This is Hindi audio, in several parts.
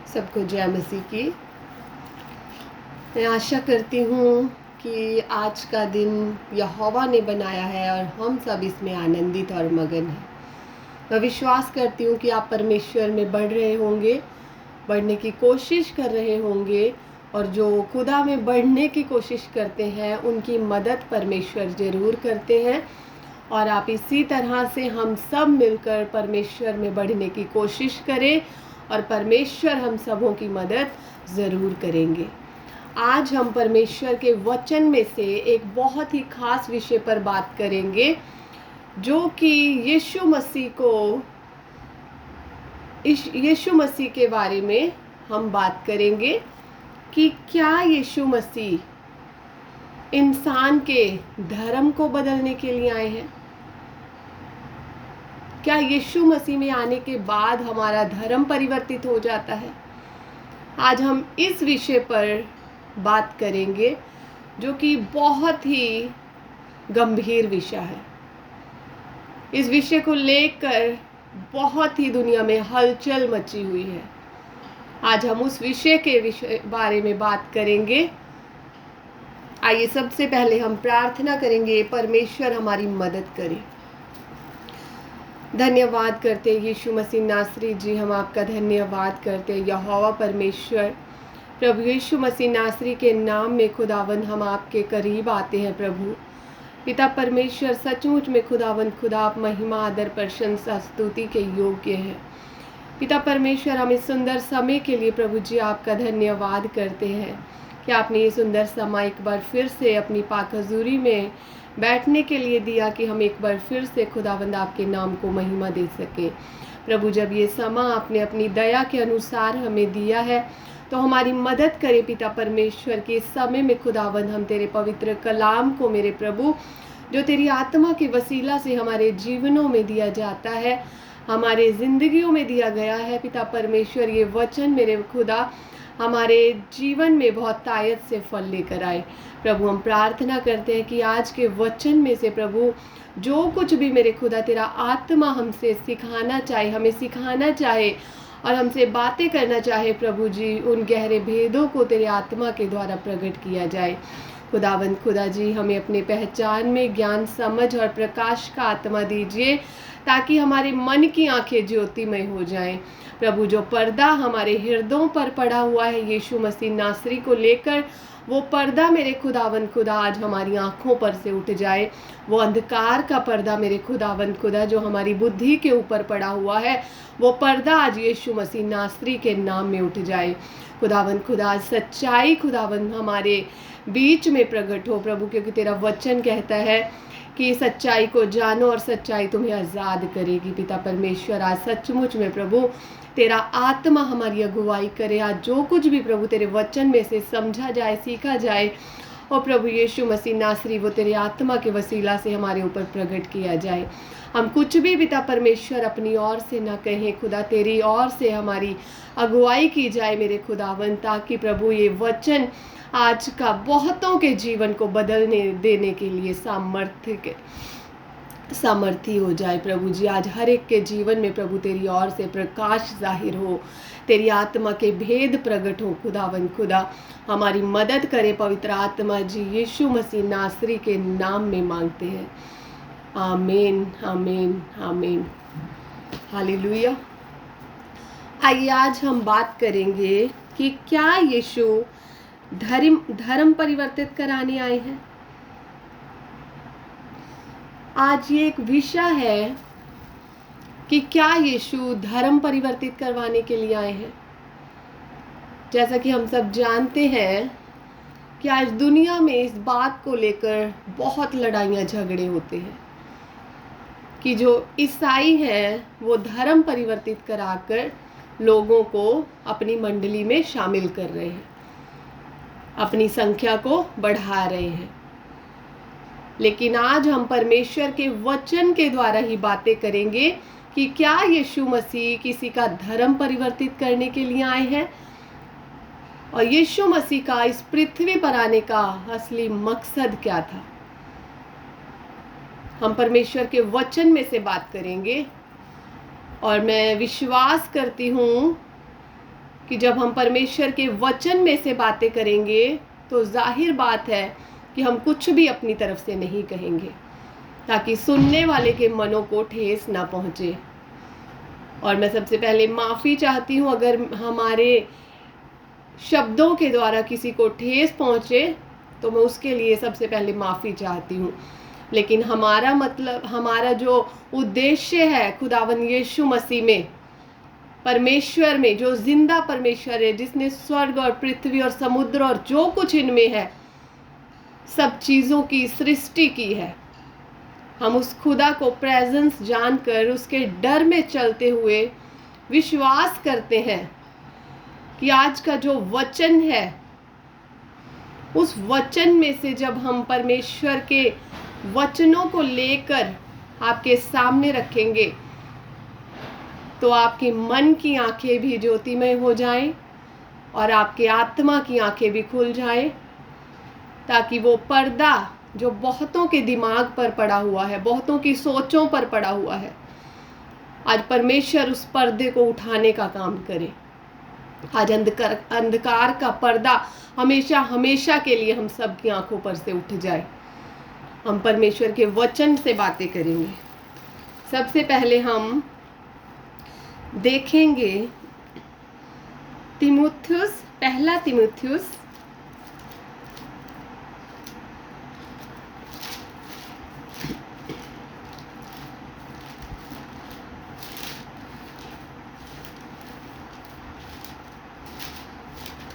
सबको जय मसीह की। मैं आशा करती हूँ कि आज का दिन यहोवा ने बनाया है और हम सब इसमें आनंदित और मगन हैं। मैं विश्वास करती हूँ कि आप परमेश्वर में बढ़ रहे होंगे, बढ़ने की कोशिश कर रहे होंगे, और जो खुदा में बढ़ने की कोशिश करते हैं उनकी मदद परमेश्वर ज़रूर करते हैं। और आप इसी तरह से हम सब मिलकर परमेश्वर में बढ़ने की कोशिश करें और परमेश्वर हम सबों की मदद ज़रूर करेंगे। आज हम परमेश्वर के वचन में से एक बहुत ही खास विषय पर बात करेंगे, जो कि यीशु मसीह के बारे में हम बात करेंगे कि क्या यीशु मसीह इंसान के धर्म को बदलने के लिए आए हैं। क्या यीशु मसीह में आने के बाद हमारा धर्म परिवर्तित हो जाता है। आज हम इस विषय पर बात करेंगे, जो कि बहुत ही गंभीर विषय है। इस विषय को लेकर बहुत ही दुनिया में हलचल मची हुई है। आज हम उस विषय के बारे में बात करेंगे। आइए सबसे पहले हम प्रार्थना करेंगे, परमेश्वर हमारी मदद करे। धन्यवाद करते यीशु मसीह नासरी जी, हम आपका धन्यवाद करते यहोवा परमेश्वर। प्रभु यीशु मसीह नासरी के नाम में खुदावंद हम आपके करीब आते हैं। प्रभु पिता परमेश्वर, सचमुच में खुदावंद खुदा आप महिमा आदर प्रशंसा स्तुति के योग्य हैं। पिता परमेश्वर, हम इस सुंदर समय के लिए प्रभु जी आपका धन्यवाद करते हैं कि आपने ये सुंदर समय एक बार फिर से अपनी पाक हजूरी में बैठने के लिए दिया, कि हम एक बार फिर से खुदावंद आपके नाम को महिमा दे सके। प्रभु, जब ये समय आपने अपनी दया के अनुसार हमें दिया है, तो हमारी मदद करे पिता परमेश्वर कि इस समय में खुदावंद हम तेरे पवित्र कलाम को मेरे प्रभु, जो तेरी आत्मा के वसीला से हमारे जीवनों में दिया जाता है, हमारे जिंदगियों में दिया गया है पिता परमेश्वर, ये वचन मेरे खुदा हमारे जीवन में बहुत तायत से फल लेकर आए। प्रभु, हम प्रार्थना करते हैं कि आज के वचन में से प्रभु जो कुछ भी मेरे खुदा तेरा आत्मा हमसे सिखाना चाहे, हमें सिखाना चाहे और हमसे बातें करना चाहे, प्रभु जी उन गहरे भेदों को तेरे आत्मा के द्वारा प्रकट किया जाए। खुदावंद खुदा जी, हमें अपने पहचान में ज्ञान, समझ और प्रकाश का आत्मा दीजिए, ताकि हमारे मन की आंखें ज्योतिमय हो जाएं। प्रभु, जो पर्दा हमारे हृदयों पर पड़ा हुआ है यीशु मसीह नासरी को लेकर, वो पर्दा मेरे खुदावंद खुदा आज हमारी आंखों पर से उठ जाए। वो अंधकार का पर्दा मेरे खुदावंद खुदा जो हमारी बुद्धि के ऊपर पड़ा हुआ है, वो पर्दा आज यीशु मसीह नासरी के नाम में उठ जाए। खुदावंद खुदा, सच्चाई खुदावंद हमारे बीच में प्रकट हो प्रभु, क्योंकि तेरा वचन कहता है कि सच्चाई को जानो और सच्चाई तुम्हें आज़ाद करेगी। पिता परमेश्वर, आज सचमुच में प्रभु तेरा आत्मा हमारी अगुवाई करे। आज जो कुछ भी प्रभु तेरे वचन में से समझा जाए, सीखा जाए, और प्रभु यीशु मसीह नासरी वो तेरे आत्मा के वसीला से हमारे ऊपर प्रकट किया जाए। हम कुछ भी पिता परमेश्वर अपनी ओर से ना कहें खुदा, तेरी ओर से हमारी अगुवाई की जाए मेरे खुदावन, ताकि प्रभु ये वचन आज का बहुतों के जीवन को बदलने देने के लिए सामर्थी हो जाए। प्रभु जी, आज हर एक के जीवन में प्रभु तेरी ओर से प्रकाश जाहिर हो, तेरी आत्मा के भेद प्रकट हो। खुदावन खुदा, हमारी मदद करे पवित्र आत्मा जी, यीशु मसीह नासरी के नाम में मांगते हैं। आमीन, आमीन, आमीन, हालेलुया। आइए आज हम बात करेंगे कि क्या यीशु धर्म परिवर्तित कराने आए हैं। आज ये एक विषय है कि क्या यीशु धर्म परिवर्तित करवाने के लिए आए हैं। जैसा कि हम सब जानते हैं कि आज दुनिया में इस बात को लेकर बहुत लड़ाइयाँ झगड़े होते हैं कि जो ईसाई हैं वो धर्म परिवर्तित कराकर लोगों को अपनी मंडली में शामिल कर रहे हैं, अपनी संख्या को बढ़ा रहे हैं। लेकिन आज हम परमेश्वर के वचन के द्वारा ही बातें करेंगे कि क्या यीशु मसीह किसी का धर्म परिवर्तित करने के लिए आए हैं, और यीशु मसीह का इस पृथ्वी पर आने का असली मकसद क्या था। हम परमेश्वर के वचन में से बात करेंगे, और मैं विश्वास करती हूँ कि जब हम परमेश्वर के वचन में से बातें करेंगे तो जाहिर बात है कि हम कुछ भी अपनी तरफ से नहीं कहेंगे, ताकि सुनने वाले के मनों को ठेस ना पहुँचे। और मैं सबसे पहले माफ़ी चाहती हूँ अगर हमारे शब्दों के द्वारा किसी को ठेस पहुँचे, तो मैं उसके लिए सबसे पहले माफ़ी चाहती हूँ। लेकिन हमारा मतलब, हमारा जो उद्देश्य है खुदावन यीशु मसीह में, परमेश्वर में, जो जिंदा परमेश्वर है, जिसने स्वर्ग और पृथ्वी और समुद्र और जो कुछ इनमें है, सब चीज़ों की सृष्टि की है, हम उस खुदा को प्रेजेंस जानकर उसके डर में चलते हुए विश्वास करते हैं कि आज का जो वचन है, उस वचन में से जब हम परमेश्वर के वचनों को लेकर आपके सामने रखेंगे, तो आपकी मन की आंखें भी ज्योतिमय हो जाएं और आपके आत्मा की आंखें भी खुल जाएं, ताकि वो पर्दा जो बहुतों के दिमाग पर पड़ा हुआ है, बहुतों की सोचों पर पड़ा हुआ है, आज परमेश्वर उस पर्दे को उठाने का काम करे। आज अंधकार का पर्दा हमेशा हमेशा के लिए हम सब की आंखों पर से उठ जाए। हम परमेश्वर के वचन से बातें करेंगे। सबसे पहले हम देखेंगे तीमुथियुस, पहला तीमुथियुस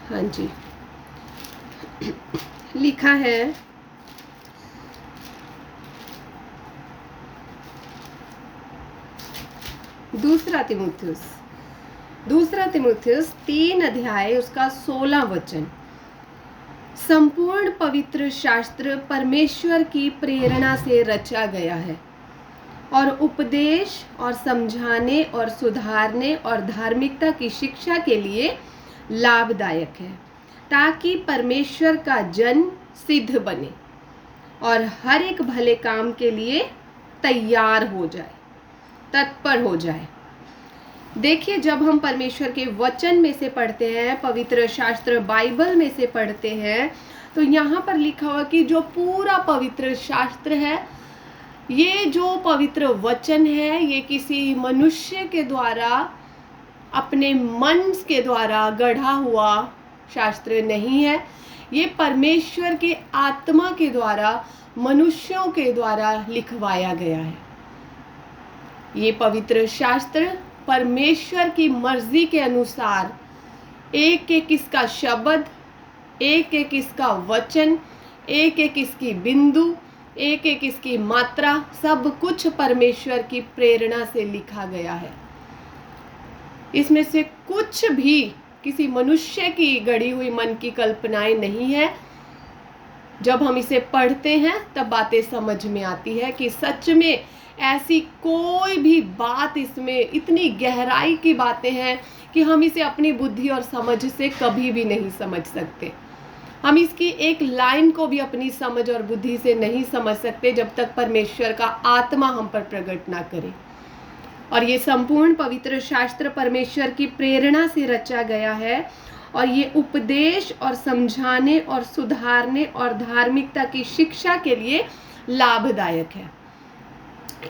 हाँ जी, लिखा है दूसरा तीमुथियुस 3 अध्याय उसका 16 वचन। संपूर्ण पवित्र शास्त्र परमेश्वर की प्रेरणा से रचा गया है और उपदेश और समझाने और सुधारने और धार्मिकता की शिक्षा के लिए लाभदायक है, ताकि परमेश्वर का जन सिद्ध बने और हर एक भले काम के लिए तैयार हो जाए, तत्पर हो जाए। देखिए, जब हम परमेश्वर के वचन में से पढ़ते हैं, पवित्र शास्त्र बाइबल में से पढ़ते हैं, तो यहाँ पर लिखा हुआ कि जो पूरा पवित्र शास्त्र है, ये जो पवित्र वचन है, ये किसी मनुष्य के द्वारा, अपने मन के द्वारा गढ़ा हुआ शास्त्र नहीं है। ये परमेश्वर के आत्मा के द्वारा, मनुष्यों के द्वारा लिखवाया गया है। ये पवित्र शास्त्र परमेश्वर की मर्जी के अनुसार एक एक इसका शब्द, एक एक इसका वचन, एक एक इसकी बिंदु, एक एक इसकी मात्रा, सब कुछ परमेश्वर की प्रेरणा से लिखा गया है। इसमें से कुछ भी किसी मनुष्य की गढ़ी हुई मन की कल्पनाएं नहीं है। जब हम इसे पढ़ते हैं तब बातें समझ में आती है कि सच में ऐसी कोई भी बात, इसमें इतनी गहराई की बातें हैं कि हम इसे अपनी बुद्धि और समझ से कभी भी नहीं समझ सकते। हम इसकी एक लाइन को भी अपनी समझ और बुद्धि से नहीं समझ सकते जब तक परमेश्वर का आत्मा हम पर प्रकट ना करे। और ये संपूर्ण पवित्र शास्त्र परमेश्वर की प्रेरणा से रचा गया है और ये उपदेश और समझाने और सुधारने और धार्मिकता की शिक्षा के लिए लाभदायक है।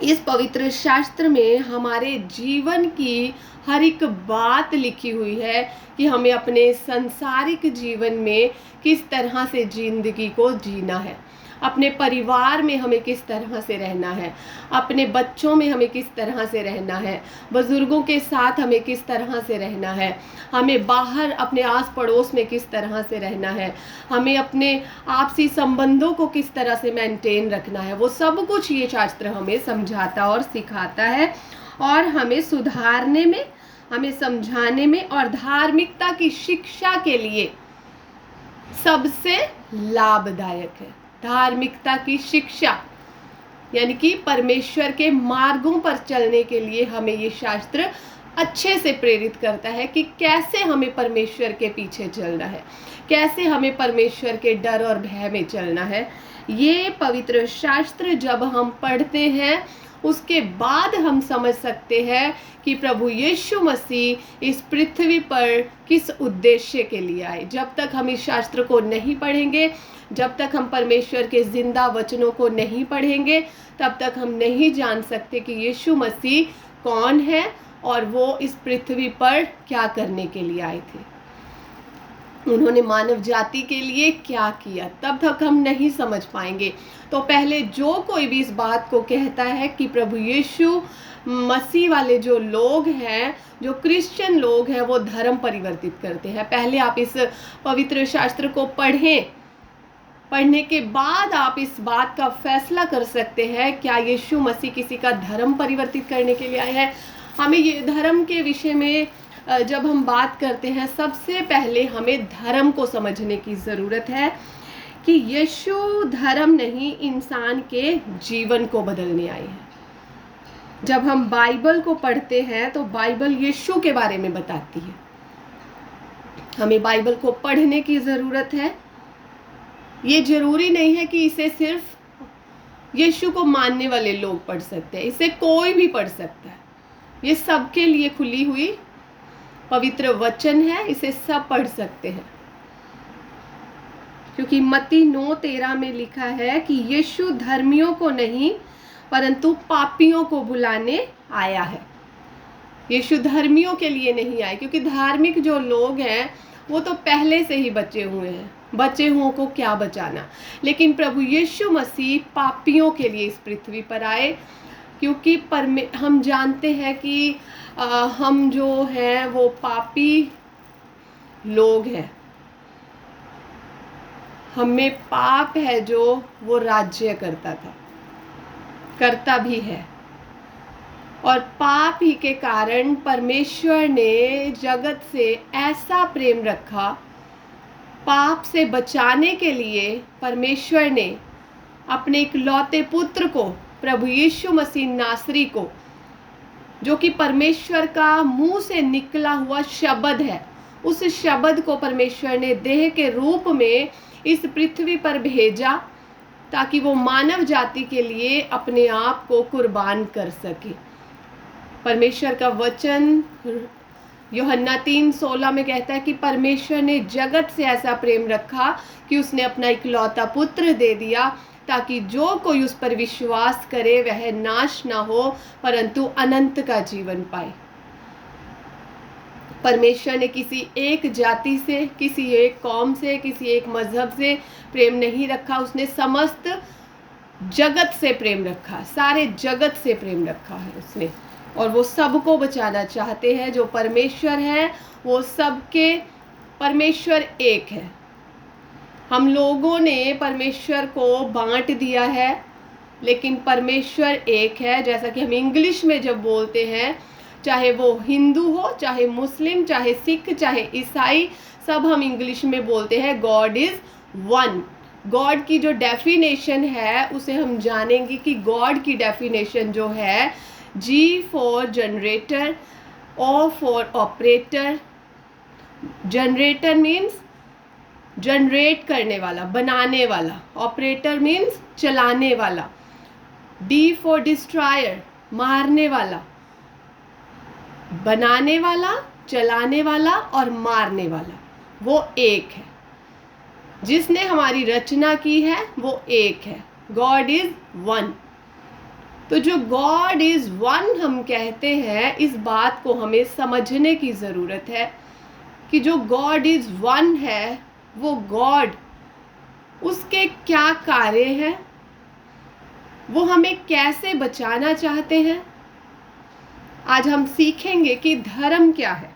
इस पवित्र शास्त्र में हमारे जीवन की हर एक बात लिखी हुई है कि हमें अपने सांसारिक जीवन में किस तरह से जिंदगी को जीना है, अपने परिवार में हमें किस तरह से रहना है, अपने बच्चों में हमें किस तरह से रहना है, बुजुर्गों के साथ हमें किस तरह से रहना है, हमें बाहर अपने आस पड़ोस में किस तरह से रहना है, हमें अपने आपसी संबंधों को किस तरह से मेंटेन रखना है। वो सब कुछ ये शास्त्र हमें समझाता और सिखाता है और हमें सुधारने में, हमें समझाने में और धार्मिकता की शिक्षा के लिए सबसे लाभदायक है। धार्मिकता की शिक्षा यानी कि परमेश्वर के मार्गों पर चलने के लिए हमें ये शास्त्र अच्छे से प्रेरित करता है कि कैसे हमें परमेश्वर के पीछे चलना है, कैसे हमें परमेश्वर के डर और भय में चलना है। ये पवित्र शास्त्र जब हम पढ़ते हैं उसके बाद हम समझ सकते हैं कि प्रभु यीशु मसीह इस पृथ्वी पर किस उद्देश्य के लिए आए। जब तक हम इस शास्त्र को नहीं पढ़ेंगे, जब तक हम परमेश्वर के जिंदा वचनों को नहीं पढ़ेंगे, तब तक हम नहीं जान सकते कि यीशु मसीह कौन है और वो इस पृथ्वी पर क्या करने के लिए आए थे, उन्होंने मानव जाति के लिए क्या किया। तब तक हम नहीं समझ पाएंगे। तो पहले जो कोई भी इस बात को कहता है कि प्रभु यीशु मसीह वाले जो लोग हैं, जो क्रिश्चियन लोग हैं, वो धर्म परिवर्तित करते हैं, पहले आप इस पवित्र शास्त्र को पढ़ें। पढ़ने के बाद आप इस बात का फैसला कर सकते हैं क्या यीशु मसीह किसी का धर्म परिवर्तित करने के लिए आए हैं। हमें ये धर्म के विषय में जब हम बात करते हैं, सबसे पहले हमें धर्म को समझने की ज़रूरत है कि यीशु धर्म नहीं, इंसान के जीवन को बदलने आए हैं। जब हम बाइबल को पढ़ते हैं तो बाइबल यीशु के बारे में बताती है। हमें बाइबल को पढ़ने की ज़रूरत है। ये ज़रूरी नहीं है कि इसे सिर्फ यीशु को मानने वाले लोग पढ़ सकते हैं, इसे कोई भी पढ़ सकता है। ये सबके लिए खुली हुई पवित्र वचन है, इसे सब पढ़ सकते हैं, क्योंकि मत्ती 9:13 में लिखा है कि यीशु धर्मियों को नहीं परंतु पापियों को बुलाने आया है। यीशु धर्मियों के लिए नहीं आए, क्योंकि धार्मिक जो लोग हैं वो तो पहले से ही बचे हुए हैं, बचे हुओं को क्या बचाना। लेकिन प्रभु यीशु मसीह पापियों के लिए इस पृथ्वी पर आए, क्योंकि हम जानते हैं कि हम जो हैं वो पापी लोग हैं, हमें पाप है जो वो राज्य करता भी है। और पाप ही के कारण परमेश्वर ने जगत से ऐसा प्रेम रखा, पाप से बचाने के लिए परमेश्वर ने अपने इकलौते पुत्र को, प्रभु यीशु मसीह नासरी को, जो कि परमेश्वर का मुंह से निकला हुआ शब्द है, उस शब्द को परमेश्वर ने देह के रूप में इस पृथ्वी पर भेजा ताकि वो मानव जाति के लिए अपने आप को कुर्बान कर सके। परमेश्वर का वचन यूहन्ना 3:16 में कहता है कि परमेश्वर ने जगत से ऐसा प्रेम रखा कि उसने अपना इकलौता पुत्र दे दिया ताकि जो कोई उस पर विश्वास करे वह नाश ना हो परंतु अनंत का जीवन पाए। परमेश्वर ने किसी एक जाति से, किसी एक कौम से, किसी एक मजहब से प्रेम नहीं रखा, उसने समस्त जगत से प्रेम रखा, सारे जगत से प्रेम रखा है उसने। और वो सबको बचाना चाहते हैं। जो परमेश्वर है वो सबके परमेश्वर एक है। हम लोगों ने परमेश्वर को बांट दिया है, लेकिन परमेश्वर एक है। जैसा कि हम इंग्लिश में जब बोलते हैं, चाहे वो हिंदू हो, चाहे मुस्लिम, चाहे सिख, चाहे ईसाई, सब हम इंग्लिश में बोलते हैं गॉड इज़ वन। गॉड की जो डेफिनेशन है उसे हम जानेंगे कि गॉड की डेफिनेशन जो है, G for generator, O for operator. Generator means generate करने वाला, बनाने वाला। ऑपरेटर मीन्स चलाने वाला। D फॉर डिस्ट्रॉयर, मारने वाला। बनाने वाला, चलाने वाला और मारने वाला, वो एक है। जिसने हमारी रचना की है वो एक है। God is one. तो जो गॉड इज वन हम कहते हैं, इस बात को हमें समझने की ज़रूरत है कि जो गॉड इज वन है, वो गॉड, उसके क्या कार्य हैं, वो हमें कैसे बचाना चाहते हैं। आज हम सीखेंगे कि धर्म क्या है,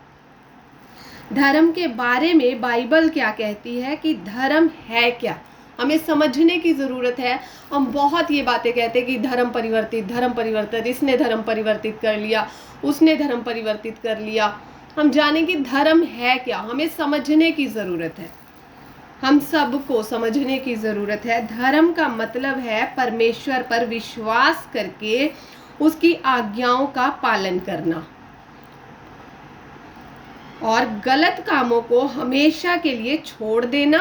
धर्म के बारे में बाइबल क्या कहती है, कि धर्म है क्या, हमें समझने की ज़रूरत है। हम बहुत ये बातें कहते हैं कि धर्म परिवर्तित, इसने धर्म परिवर्तित कर लिया, उसने धर्म परिवर्तित कर लिया। हम जानें कि धर्म है क्या, हमें समझने की ज़रूरत है, हम सबको समझने की ज़रूरत है। धर्म का मतलब है परमेश्वर पर विश्वास करके उसकी आज्ञाओं का पालन करना और गलत कामों को हमेशा के लिए छोड़ देना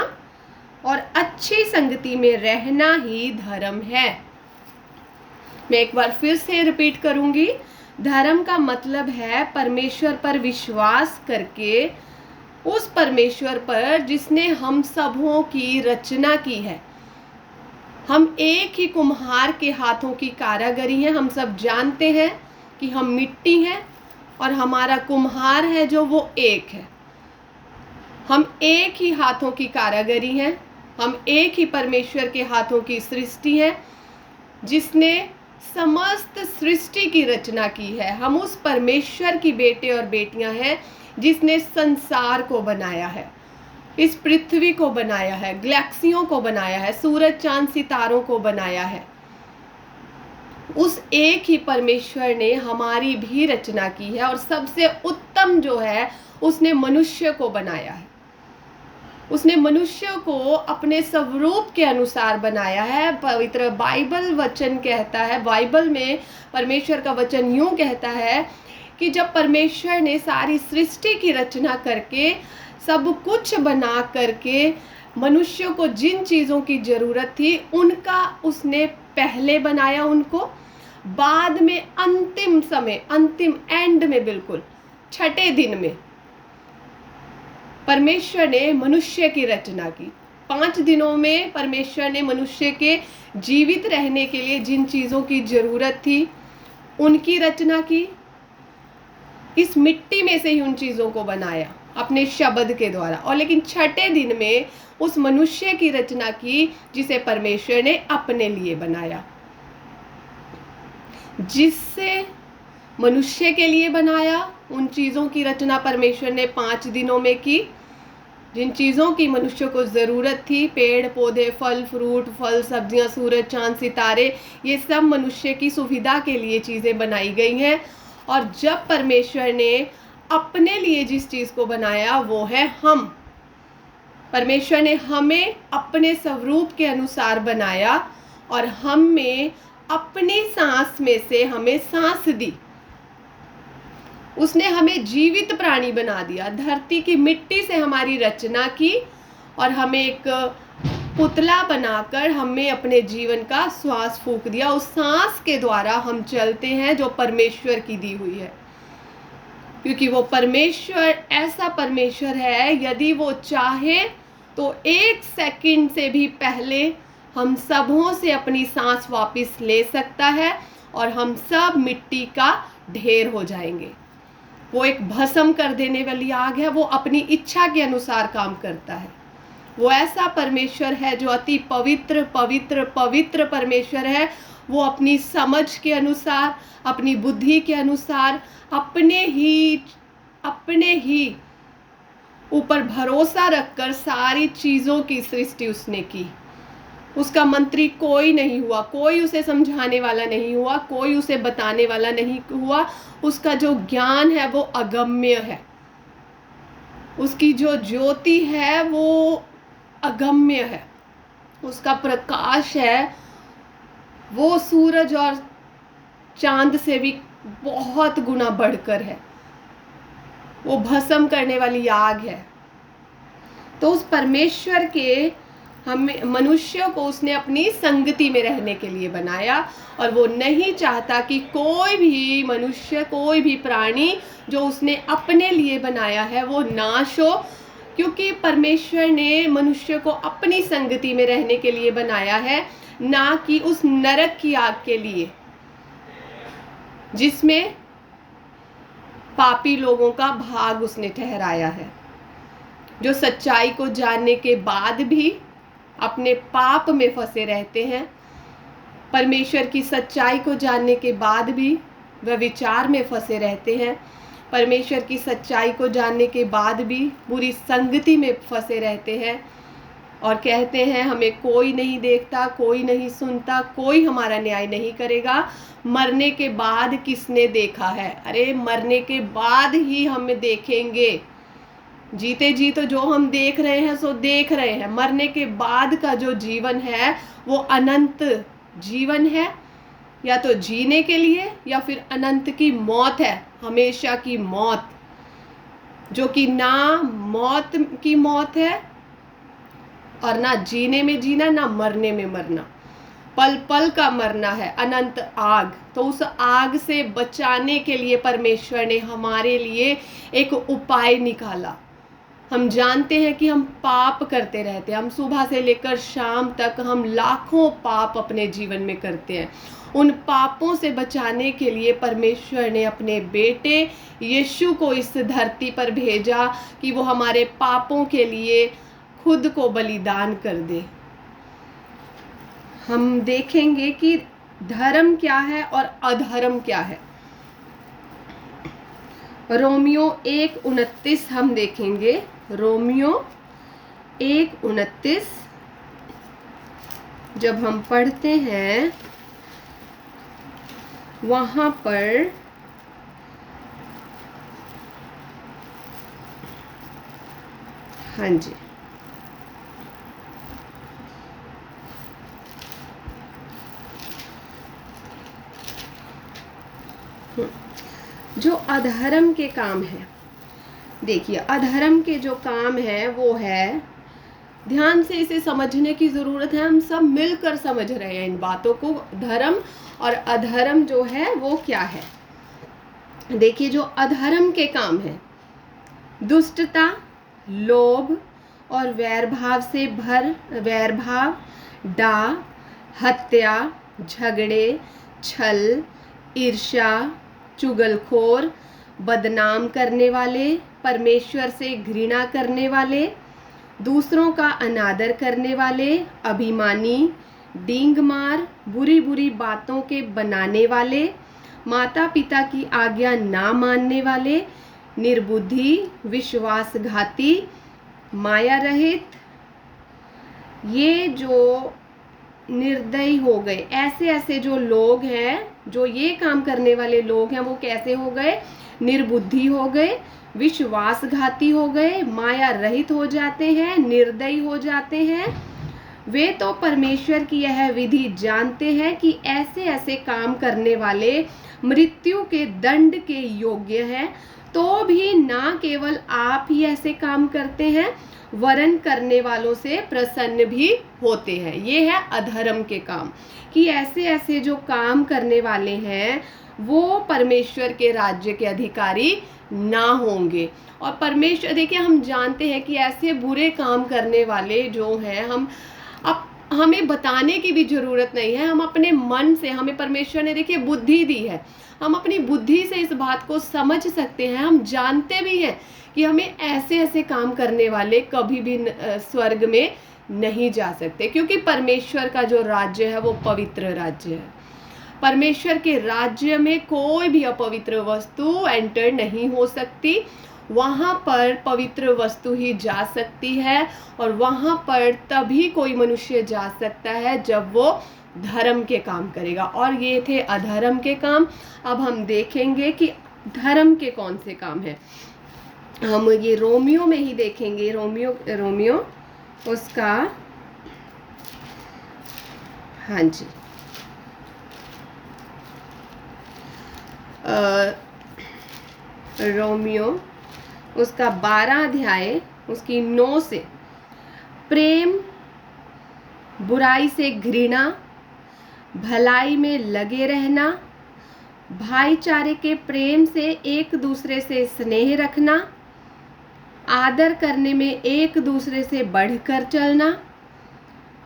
और अच्छी संगति में रहना ही धर्म है। मैं एक बार फिर से रिपीट करूंगी। धर्म का मतलब है परमेश्वर पर विश्वास करके उस परमेश्वर पर जिसने हम सबों की रचना की है। हम एक ही कुम्हार के हाथों की कारागरी हैं। हम सब जानते हैं कि हम मिट्टी हैं और हमारा कुम्हार है जो वो एक है। हम एक ही हाथों की कारागरी हैं। हम एक ही परमेश्वर के हाथों की सृष्टि है जिसने समस्त सृष्टि की रचना की है। हम उस परमेश्वर की बेटे और बेटियां हैं जिसने संसार को बनाया है, इस पृथ्वी को बनाया है, गैलेक्सियों को बनाया है, सूरज चांद सितारों को बनाया है। उस एक ही परमेश्वर ने हमारी भी रचना की है और सबसे उत्तम जो है उसने मनुष्य को बनाया है। उसने मनुष्य को अपने स्वरूप के अनुसार बनाया है। पवित्र बाइबल वचन कहता है, बाइबल में परमेश्वर का वचन यूं कहता है कि जब परमेश्वर ने सारी सृष्टि की रचना करके सब कुछ बना करके मनुष्य को जिन चीज़ों की ज़रूरत थी उनका उसने पहले बनाया, उनको बाद में अंतिम समय, अंतिम एंड में, बिल्कुल छठे दिन में परमेश्वर ने मनुष्य की रचना की। 5 दिनों में परमेश्वर ने मनुष्य के जीवित रहने के लिए जिन चीज़ों की ज़रूरत थी उनकी रचना की। इस मिट्टी में से ही उन चीज़ों को बनाया अपने शब्द के द्वारा। और लेकिन छठे दिन में उस मनुष्य की रचना की जिसे परमेश्वर ने अपने लिए बनाया। जिससे मनुष्य के लिए बनाया, उन चीज़ों की रचना परमेश्वर ने 5 दिनों में की। जिन चीज़ों की मनुष्य को ज़रूरत थी, पेड़ पौधे, फल फ्रूट, फल सब्जियां, सूरज चांद सितारे, ये सब मनुष्य की सुविधा के लिए चीज़ें बनाई गई हैं। और जब परमेश्वर ने अपने लिए जिस चीज़ को बनाया वो है हम। परमेश्वर ने हमें अपने स्वरूप के अनुसार बनाया और हम में अपनी सांस में से हमें सांस दी। उसने हमें जीवित प्राणी बना दिया। धरती की मिट्टी से हमारी रचना की और हमें एक पुतला बनाकर हमें अपने जीवन का श्वास फूंक दिया। उस सांस के द्वारा हम चलते हैं जो परमेश्वर की दी हुई है, क्योंकि वो परमेश्वर ऐसा परमेश्वर है, यदि वो चाहे तो 1 सेकंड से भी पहले हम सबों से अपनी सांस वापस ले सकता है और हम सब मिट्टी का ढेर हो जाएंगे। वो एक भस्म कर देने वाली आग है। वो अपनी इच्छा के अनुसार काम करता है। वो ऐसा परमेश्वर है जो अति पवित्र पवित्र पवित्र परमेश्वर है। वो अपनी समझ के अनुसार, अपनी बुद्धि के अनुसार, अपने ही ऊपर भरोसा रखकर सारी चीज़ों की सृष्टि उसने की। उसका मंत्री कोई नहीं हुआ, कोई उसे समझाने वाला नहीं हुआ, कोई उसे बताने वाला नहीं हुआ। उसका जो ज्ञान है वो अगम्य है। उसकी जो ज्योति है वो अगम्य है। उसका प्रकाश है वो सूरज और चांद से भी बहुत गुना बढ़कर है। वो भस्म करने वाली आग है। तो उस परमेश्वर के हमें मनुष्य को उसने अपनी संगति में रहने के लिए बनाया और वो नहीं चाहता कि कोई भी मनुष्य, कोई भी प्राणी जो उसने अपने लिए बनाया है वो नाश हो, क्योंकि परमेश्वर ने मनुष्य को अपनी संगति में रहने के लिए बनाया है, ना कि उस नरक की आग के लिए जिसमें पापी लोगों का भाग उसने ठहराया है, जो सच्चाई को जानने के बाद भी अपने पाप में फंसे रहते हैं। परमेश्वर की सच्चाई को जानने के बाद भी वह विचार में फंसे रहते हैं। परमेश्वर की सच्चाई को जानने के बाद भी बुरी संगति में फंसे रहते हैं और कहते हैं हमें कोई नहीं देखता, कोई नहीं सुनता, कोई हमारा न्याय नहीं करेगा। मरने के बाद किसने देखा है? अरे मरने के बाद ही हम देखेंगे। जीते जी तो जो हम देख रहे हैं सो देख रहे हैं। मरने के बाद का जो जीवन है वो अनंत जीवन है, या तो जीने के लिए या फिर अनंत की मौत है, हमेशा की मौत, जो कि ना मौत की मौत है और ना जीने में जीना, ना मरने में मरना। पल पल का मरना है, अनंत आग। तो उस आग से बचाने के लिए परमेश्वर ने हमारे लिए एक उपाय निकाला। हम जानते हैं कि हम पाप करते रहते हैं, हम सुबह से लेकर शाम तक हम लाखों पाप अपने जीवन में करते हैं। उन पापों से बचाने के लिए परमेश्वर ने अपने बेटे यीशु को इस धरती पर भेजा कि वो हमारे पापों के लिए खुद को बलिदान कर दे। हम देखेंगे कि धर्म क्या है और अधर्म क्या है। रोमियो 1:29 हम देखेंगे। रोमियो 1:29 जब हम पढ़ते हैं वहां पर हाँ जी, जो अधर्म के काम है, देखिए अधर्म के जो काम है वो है, ध्यान से इसे समझने की जरूरत है। हम सब मिलकर समझ रहे हैं इन बातों को। धर्म और अधर्म जो है वो क्या है। देखिए जो अधर्म के काम है, दुष्टता, लोभ और वैरभाव, डाह, हत्या, झगड़े, छल, ईर्ष्या, चुगलखोर, बदनाम करने वाले, परमेश्वर से घृणा करने वाले, दूसरों का अनादर करने वाले, अभिमानी, डींग मार, बुरी बुरी बातों के बनाने वाले, माता पिता की आज्ञा ना मानने वाले, निर्बुद्धि, विश्वासघाती, माया रहित, ये जो निर्दयी हो गए, ऐसे ऐसे जो लोग हैं, जो ये काम करने वाले लोग हैं, वो कैसे हो गए? निर्बुद्धि हो गए, विश्वासघाती हो गए, माया रहित हो जाते हैं, निर्दयी हो जाते हैं। वे तो परमेश्वर की यह विधि जानते हैं कि ऐसे ऐसे काम करने वाले मृत्यु के दंड के योग्य हैं। तो भी ना केवल आप ही ऐसे काम करते हैं, वरन करने वालों से प्रसन्न भी होते हैं। ये है अधर्म के काम, कि ऐसे ऐसे जो काम करने वाले हैं वो परमेश्वर के राज्य के अधिकारी ना होंगे। और परमेश्वर, देखिए हम जानते हैं कि ऐसे बुरे काम करने वाले जो हैं, हमें बताने की भी जरूरत नहीं है। हम अपने मन से, हमें परमेश्वर ने देखिए बुद्धि दी है, हम अपनी बुद्धि से इस बात को समझ सकते हैं। हम जानते भी हैं कि हमें ऐसे ऐसे काम करने वाले कभी भी स्वर्ग में नहीं जा सकते, क्योंकि परमेश्वर का जो राज्य है वो पवित्र राज्य है। परमेश्वर के राज्य में कोई भी अपवित्र वस्तु एंटर नहीं हो सकती। वहाँ पर पवित्र वस्तु ही जा सकती है, और वहाँ पर तभी कोई मनुष्य जा सकता है जब वो धर्म के काम करेगा। और ये थे अधर्म के काम। अब हम देखेंगे कि धर्म के कौन से काम हैं। हम ये रोमियो में ही देखेंगे। रोमियो उसका, हाँ जी, रोमियो उसका 12 अध्याय उसकी 9 से, प्रेम, बुराई से घृणा, भलाई में लगे रहना, भाईचारे के प्रेम से एक दूसरे से स्नेह रखना, आदर करने में एक दूसरे से बढ़कर चलना,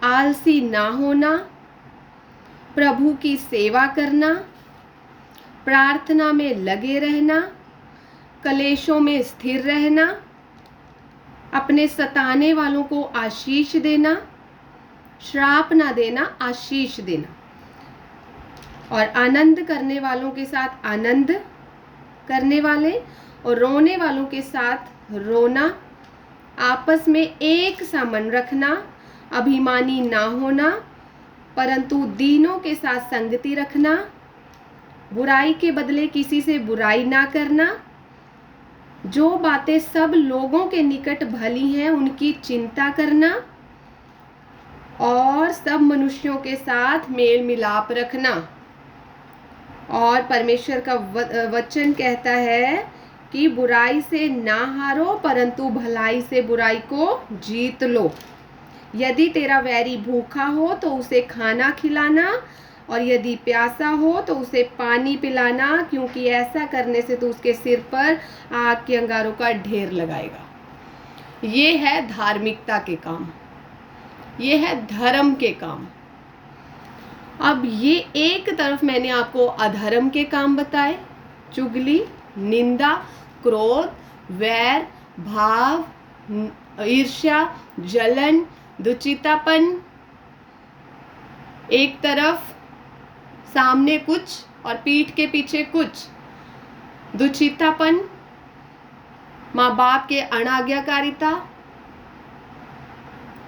आलसी ना होना, प्रभु की सेवा करना, प्रार्थना में लगे रहना, कलेशों में स्थिर रहना, अपने सताने वालों को आशीष देना, श्राप ना देना, आशीष देना, और आनंद करने वालों के साथ आनंद करने वाले, और रोने वालों के साथ रोना, आपस में एक सा मन रखना, अभिमानी ना होना, परंतु दीनों के साथ संगति रखना, बुराई के बदले किसी से बुराई ना करना, जो बातें सब लोगों के निकट भली हैं उनकी चिंता करना, और सब मनुष्यों के साथ मेल मिलाप रखना। और परमेश्वर का वचन कहता है कि बुराई से ना हारो, परंतु भलाई से बुराई को जीत लो। यदि तेरा वैरी भूखा हो तो उसे खाना खिलाना, और यदि प्यासा हो तो उसे पानी पिलाना, क्योंकि ऐसा करने से तू उसके सिर पर आग के अंगारों का ढेर लगाएगा। ये है धार्मिकता के काम, ये है धर्म के काम। अब ये एक तरफ मैंने आपको अधर्म के काम बताए, चुगली, निंदा, क्रोध, वैर, भाव, ईर्ष्या, जलन, दुचितापन, एक तरफ सामने कुछ और पीठ के पीछे कुछ, दुचितापन, माँ बाप के अनाज्ञाकारिता,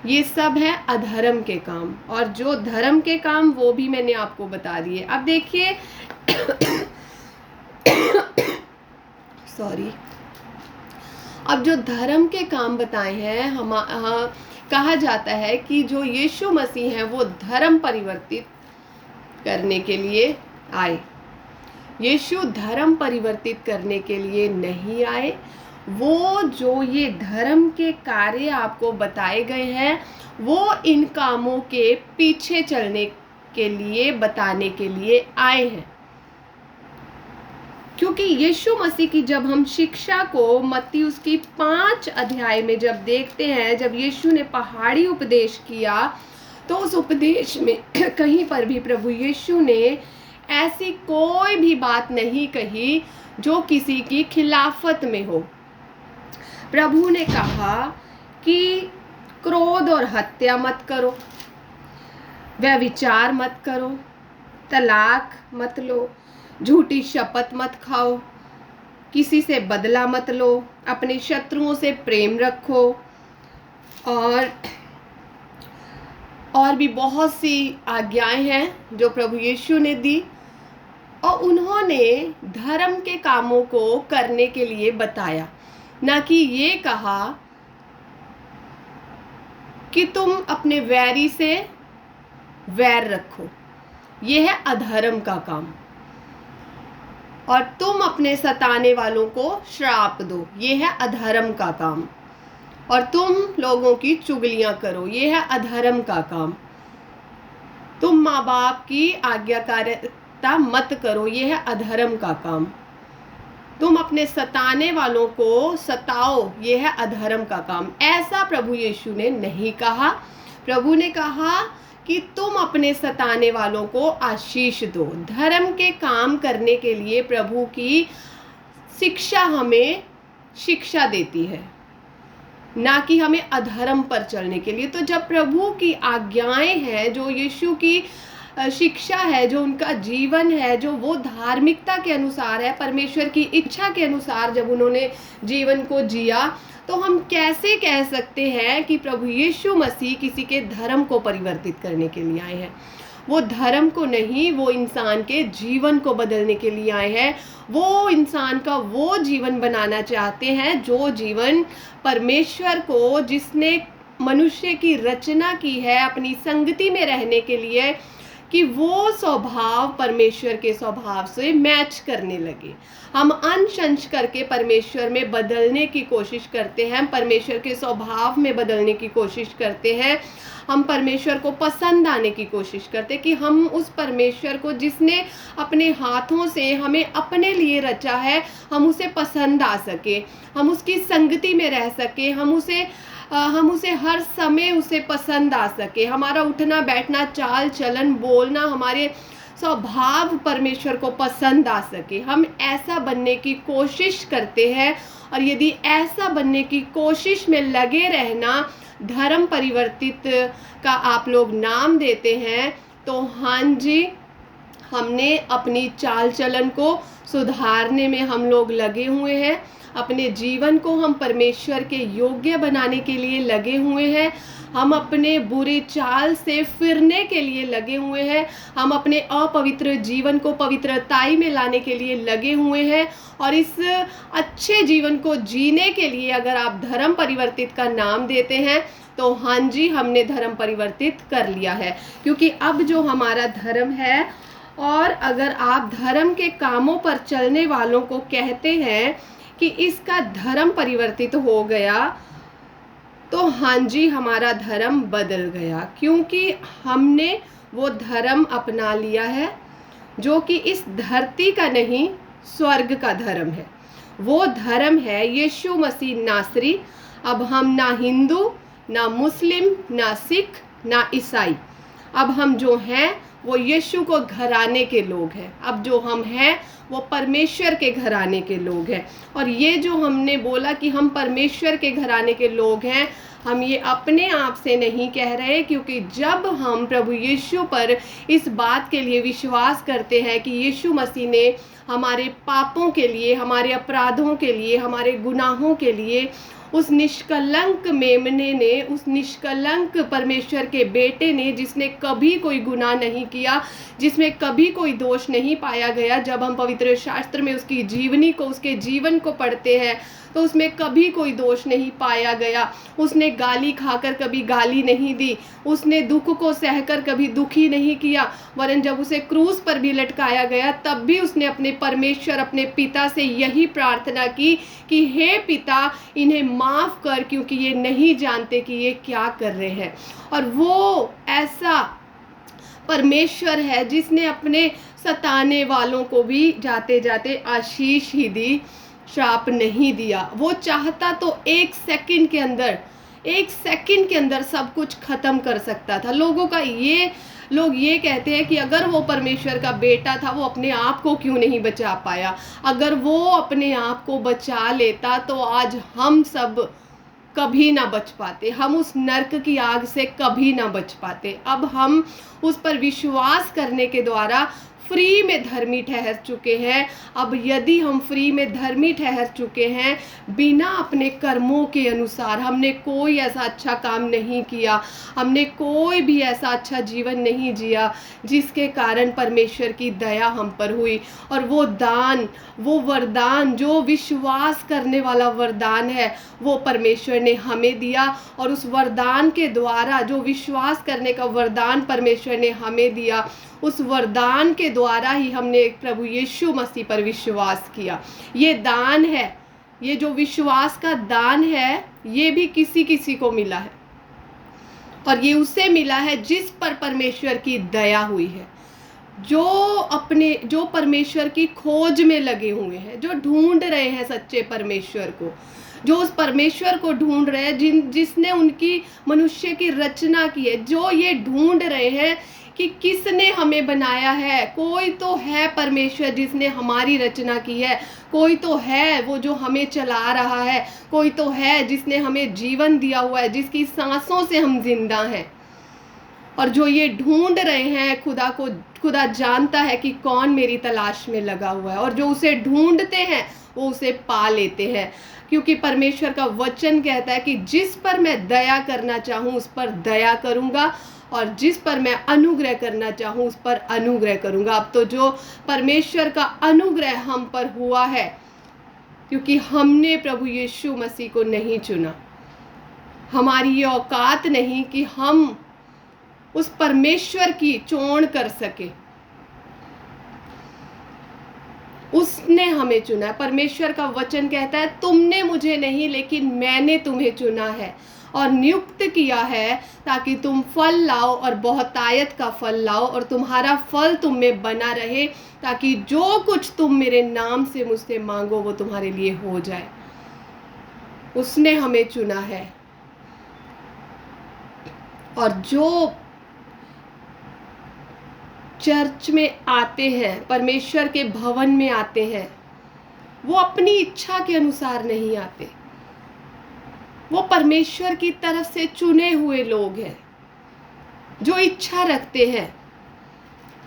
ये सब है अधर्म के काम। और जो धर्म के काम वो भी मैंने आपको बता दिए। अब देखिए सॉरी, अब जो धर्म के काम बताए हैं, कहा जाता है कि जो यीशु मसीह हैं वो धर्म परिवर्तित करने के लिए आए। यीशु धर्म परिवर्तित करने के लिए नहीं आए। वो जो ये धर्म के कार्य आपको बताए गए हैं वो इन कामों के पीछे चलने के लिए, बताने के लिए आए हैं। क्योंकि यीशु मसीह की जब हम शिक्षा को मत्ती उसकी 5 अध्याय में जब देखते हैं, जब यीशु ने पहाड़ी उपदेश किया, तो उस उपदेश में कहीं पर भी प्रभु यीशु ने ऐसी कोई भी बात नहीं कही जो किसी की खिलाफत में हो। प्रभु ने कहा कि क्रोध और हत्या मत करो, व्यभिचार मत करो, तलाक मत लो, झूठी शपथ मत खाओ, किसी से बदला मत लो, अपने शत्रुओं से प्रेम रखो, और भी बहुत सी आज्ञाएं हैं जो प्रभु यीशु ने दी। और उन्होंने धर्म के कामों को करने के लिए बताया, ना कि ये कहा कि तुम अपने वैरी से वैर रखो, ये है अधर्म का काम। और तुम अपने सताने वालों को श्राप दो, ये है अधर्म का काम। और तुम लोगों की चुगलियां करो, ये है अधर्म का काम। तुम माँ बाप की आज्ञाकारिता मत करो, ये है अधर्म का काम। तुम अपने सताने वालों को सताओ, ये है अधर्म का काम। ऐसा प्रभु यीशु ने नहीं कहा। प्रभु ने कहा कि तुम अपने सताने वालों को आशीष दो। धर्म के काम करने के लिए प्रभु की शिक्षा हमें शिक्षा देती है, ना कि हमें अधर्म पर चलने के लिए। तो जब प्रभु की आज्ञाएं हैं, जो यीशु की शिक्षा है, जो उनका जीवन है, जो वो धार्मिकता के अनुसार है, परमेश्वर की इच्छा के अनुसार जब उन्होंने जीवन को जिया, तो हम कैसे कह सकते हैं कि प्रभु यीशु मसीह किसी के धर्म को परिवर्तित करने के लिए आए हैं? वो धर्म को नहीं, वो इंसान के जीवन को बदलने के लिए आए हैं। वो इंसान का वो जीवन बनाना चाहते हैं जो जीवन परमेश्वर को, जिसने मनुष्य की रचना की है अपनी संगति में रहने के लिए, कि वो स्वभाव परमेश्वर के स्वभाव से मैच करने लगे। हम अंश अंश करके परमेश्वर में बदलने की कोशिश करते हैं, परमेश्वर के स्वभाव में बदलने की कोशिश करते हैं। हम परमेश्वर को पसंद आने की कोशिश करते हैं कि हम उस परमेश्वर को, जिसने अपने हाथों से हमें अपने लिए रचा है, हम उसे पसंद आ सके, हम उसकी संगति में रह सके, हम उसे हर समय उसे पसंद आ सके। हमारा उठना बैठना, चाल चलन, बोलना, हमारे स्वभाव परमेश्वर को पसंद आ सके, हम ऐसा बनने की कोशिश करते हैं। और यदि ऐसा बनने की कोशिश में लगे रहना धर्म परिवर्तित का आप लोग नाम देते हैं, तो हाँ जी, हमने अपनी चाल चलन को सुधारने में हम लोग लगे हुए हैं। अपने जीवन को हम परमेश्वर के योग्य बनाने के लिए लगे हुए हैं। हम अपने बुरे चाल से फिरने के लिए लगे हुए हैं। हम अपने अपवित्र जीवन को पवित्रताई में लाने के लिए लगे हुए हैं। और इस अच्छे जीवन को जीने के लिए अगर आप धर्म परिवर्तित का नाम देते हैं, तो हाँ जी, हमने धर्म परिवर्तित कर लिया है। क्योंकि अब जो हमारा धर्म है, और अगर आप धर्म के कामों पर चलने वालों को कहते हैं कि इसका धर्म परिवर्तित हो गया, तो हाँ जी, हमारा धर्म बदल गया, क्योंकि हमने वो धर्म अपना लिया है जो कि इस धरती का नहीं, स्वर्ग का धर्म है। वो धर्म है यीशु मसीह नासरी। अब हम ना हिंदू, ना मुस्लिम, ना सिख, ना ईसाई, अब हम जो हैं वो यीशु को घराने के लोग हैं। अब जो हम हैं वो परमेश्वर के घराने के लोग हैं। और ये जो हमने बोला कि हम परमेश्वर के घराने के लोग हैं, हम ये अपने आप से नहीं कह रहे, क्योंकि जब हम प्रभु यीशु पर इस बात के लिए विश्वास करते हैं कि यीशु मसीह ने हमारे पापों के लिए, हमारे अपराधों के लिए, हमारे गुनाहों के लिए उस निष्कलंक मेमने ने, उस निष्कलंक परमेश्वर के बेटे ने, जिसने कभी कोई गुनाह नहीं किया, जिसमें कभी कोई दोष नहीं पाया गया, जब हम पवित्र शास्त्र में उसकी जीवनी को, उसके जीवन को पढ़ते हैं तो उसमें कभी कोई दोष नहीं पाया गया। उसने गाली खाकर कभी गाली नहीं दी, उसने दुख को सहकर कभी दुखी नहीं किया, वरन जब उसे क्रूस पर भी लटकाया गया तब भी उसने अपने परमेश्वर, अपने पिता से यही प्रार्थना की कि हे पिता, इन्हें माफ़ कर, क्योंकि ये नहीं जानते कि ये क्या कर रहे हैं। और वो ऐसा परमेश्वर है जिसने अपने सताने वालों को भी जाते जाते आशीष ही दी, श्राप नहीं दिया। वो चाहता तो एक सेकंड के अंदर सब कुछ खत्म कर सकता था। लोग ये कहते हैं कि अगर वो परमेश्वर का बेटा था, वो अपने आप को क्यों नहीं बचा पाया? अगर वो अपने आप को बचा लेता तो आज हम सब कभी ना बच पाते, हम उस नर्क की आग से कभी ना बच पाते। अब हम उस पर विश्वास करने के द्वारा फ्री में धर्मी ठहर चुके हैं। अब यदि हम फ्री में धर्मी ठहर चुके हैं, बिना अपने कर्मों के अनुसार, हमने कोई ऐसा अच्छा काम नहीं किया, हमने कोई भी ऐसा अच्छा जीवन नहीं जिया जिसके कारण परमेश्वर की दया हम पर हुई। और वो दान, वो वरदान, जो विश्वास करने वाला वरदान है, वो परमेश्वर ने हमें दिया। और उस वरदान के द्वारा, जो विश्वास करने का वरदान परमेश्वर ने हमें दिया, उस वरदान के द्वारा ही हमने प्रभु यीशु मसीह पर विश्वास किया। ये दान है, ये जो विश्वास का दान है, ये भी किसी किसी को मिला है, और ये उसे मिला है जिस पर परमेश्वर की दया हुई है, जो परमेश्वर की खोज में लगे हुए हैं, जो ढूंढ रहे हैं सच्चे परमेश्वर को, जो उस परमेश्वर को ढूंढ रहे हैं जिसने उनकी मनुष्य की रचना की है, जो ये ढूंढ रहे हैं कि किसने हमें बनाया है। कोई तो है परमेश्वर जिसने हमारी रचना की है, कोई तो है वो जो हमें चला रहा है, कोई तो है जिसने हमें जीवन दिया हुआ है, जिसकी सांसों से हम जिंदा हैं। और जो ये ढूंढ रहे हैं खुदा को, खुदा जानता है कि कौन मेरी तलाश में लगा हुआ है, और जो उसे ढूंढते हैं वो उसे पा लेते हैं। क्योंकि परमेश्वर का वचन कहता है कि जिस पर मैं दया करना चाहूँ उस पर दया करूँगा, और जिस पर मैं अनुग्रह करना चाहूँ उस पर अनुग्रह करूँगा। अब तो जो परमेश्वर का अनुग्रह हम पर हुआ है, क्योंकि हमने प्रभु यीशु मसीह को नहीं चुना, हमारी ये औकात नहीं कि हम उस परमेश्वर की चोण कर सके, उसने हमें चुना है। परमेश्वर का वचन कहता है, तुमने मुझे नहीं लेकिन मैंने तुम्हें चुना है और नियुक्त किया है ताकि तुम फल लाओ और बहुतायत का फल लाओ, और तुम्हारा फल तुम में बना रहे, ताकि जो कुछ तुम मेरे नाम से मुझसे मांगो वो तुम्हारे लिए हो जाए। उसने हमें चुना है। और जो चर्च में आते हैं, परमेश्वर के भवन में आते हैं, वो अपनी इच्छा के अनुसार नहीं आते, वो परमेश्वर की तरफ से चुने हुए लोग हैं जो इच्छा रखते हैं।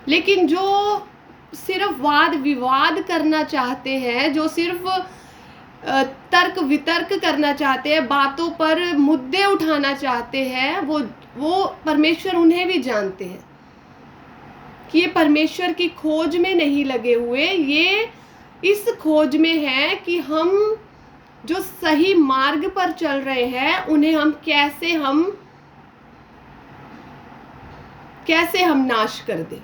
लेकिन जो सिर्फ वाद विवाद करना चाहते हैं, जो सिर्फ तर्क वितर्क करना चाहते हैं, बातों पर मुद्दे उठाना चाहते हैं, वो परमेश्वर उन्हें भी जानते हैं कि ये परमेश्वर की खोज में नहीं लगे हुए, ये इस खोज में है कि हम जो सही मार्ग पर चल रहे हैं उन्हें हम कैसे हम नाश कर दें।